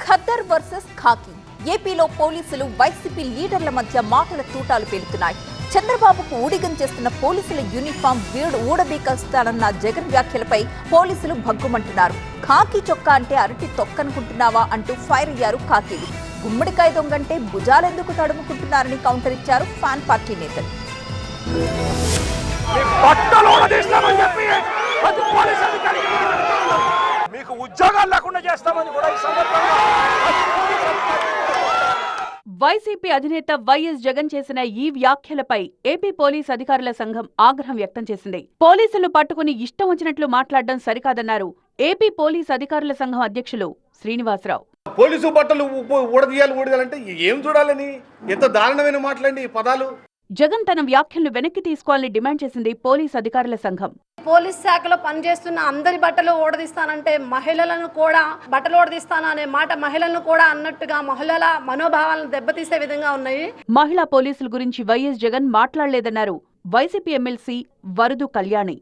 Khaddar versus ఖాకీ. ఏపీలో పోలీసులు YCP లీడర్ల మధ్య మాటల తూటాలు పేలుతున్నాయి. చంద్రబాబుకు ఊడిగం చేస్తున్న పోలీసుల యూనిఫామ్ ఊడబీకస్తానన్న జగన్ వ్యాఖ్యలపై పోలీసులు భగ్గుమంటున్నారు. ఖాకీ చొక్కా అంటే అరటి తొక్కనుకుంటున్నావా అంటూ ఫైర్ అయ్యారు ఖాకీలు. గుమ్మడికాయ దొంగంటే భుజాలెందుకు తడుముకుంటున్నారని కౌంటర్ ఇచ్చారు ఫ్యాన్ పార్టీ నేతలు. మీకు ఉద్యోగాలు లేకుండా చేస్తామని కూడా ఈ సందర్భంగా వైసీపీ అధినేత వైఎస్ జగన్ చేసిన ఈ వ్యాఖ్యలపై ఏపీ పోలీస్ అధికారుల సంఘం ఆగ్రహం వ్యక్తం చేసింది. పోలీసులు పట్టుకుని ఇష్టం వచ్చినట్లు మాట్లాడడం సరికాదన్నారు ఏపీ పోలీస్ అధికారుల సంఘం అధ్యక్షులు శ్రీనివాసరావు. పోలీసు బట్టలు ఊడదీయాలంటే ఏం చూడాలని ఎంత దారుణమైన మాట్లాడి పదాలు. జగన్ తన వ్యాఖ్యలను వెనక్కి తీసుకోవాలని డిమాండ్ చేసింది పోలీస్ అధికారుల సంఘం. పోలీస్ శాఖలో పనిచేస్తున్న అందరి బట్టలు ఓడదీస్తానంటే మహిళలను కూడా బట్టలు ఓడదీస్తాను అనే మాట మహిళలను కూడా అన్నట్టుగా మహిళల మనోభావాలను దెబ్బతీసే విధంగా ఉన్నాయి. మహిళా పోలీసుల గురించి వైఎస్ జగన్ మాట్లాడలేదన్నారు వైసీపీ ఎమ్మెల్సీ వరదు కళ్యాణి.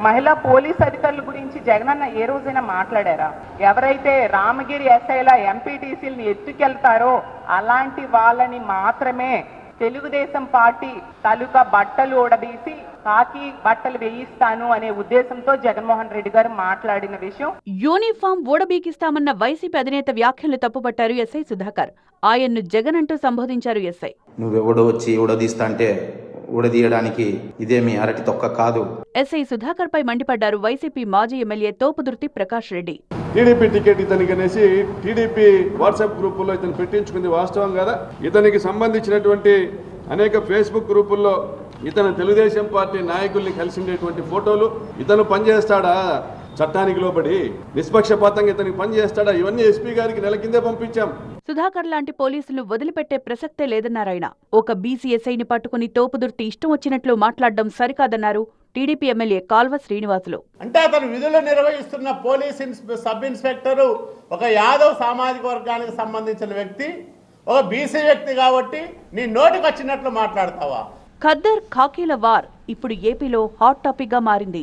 మహిళా పోలీస్ అధికారుల గురించి జగనన్న ఏ రోజైనా మాట్లాడారా? ఎవరైతే రామగిరి ఎస్ఐల ఎంపీటీసీలను ఎత్తుకెళ్తారో అలాంటి వాళ్ళని మాత్రమే తెలుగుదేశం పార్టీ తాలూకా బట్టలు ఓడదీసి కాకి బట్టలు వేయిస్తాను అనే ఉద్దేశంతో జగన్మోహన్ రెడ్డి గారు మాట్లాడిన విషయం. యూనిఫామ్ ఊడబీకిస్తామన్న వైసీపీ అధినేత వ్యాఖ్యలు తప్పుపట్టారు ఎస్ఐ సుధాకర్. ఆయన్ను జగన్ అంటూ సంబోధించారు ఎస్ఐ. నువ్వెవడో వచ్చి ఊడదీస్తా అంటే ఊడదీయడానికి ఇదేమి అరటి తొక్క కాదు. ఎస్ఐ సుధాకర్ పై మండిపడ్డారు వైసీపీ మాజీ MLA Thopudurthi Prakash Reddy. TDP ticket ఇతనికి అనేసి టీడీపీ వాట్సాప్ గ్రూపుల్లో ఇతను పెట్టించుకుంది వాస్తవం కదా. ఇతనికి సంబంధించినటువంటి అనేక ఫేస్బుక్ గ్రూపుల్లో ఇతను తెలుగుదేశం పార్టీ నాయకుల్ని కలిసిండేటువంటి ఫోటోలు, ఇతను పనిచేస్తాడా చట్టానికి లోబడి నిష్పక్షపాతంగా ఇతనికి పనిచేస్తాడా, ఇవన్నీ ఎస్పీ గారికి నెల కిందే పంపించాం. సుధాకర్ లాంటి పోలీసులు వదిలిపెట్టే ప్రసక్తే లేదన్నారాయన. ఒక బీసీఎస్ఐని పట్టుకుని తోపుదుర్తి ఇష్టం వచ్చినట్లు మాట్లాడడం సరికాదన్నారు టీడీపీ ఎమ్మెల్యే కాల్వ శ్రీనివాసులు. అంటే అతను విధులు నిర్వహిస్తున్న పోలీస్ సబ్ ఇన్స్పెక్టరు ఒక యాదవ్ సామాజిక వర్గానికి సంబంధించిన వ్యక్తి, ఒక బీసీ వ్యక్తి కాబట్టి నీ నోటికి వచ్చినట్లు మాట్లాడతావా? ఖద్దర్ ఖాకీల వార్ ఇప్పుడు ఏపీలో హాట్ టాపిక్ గా మారింది.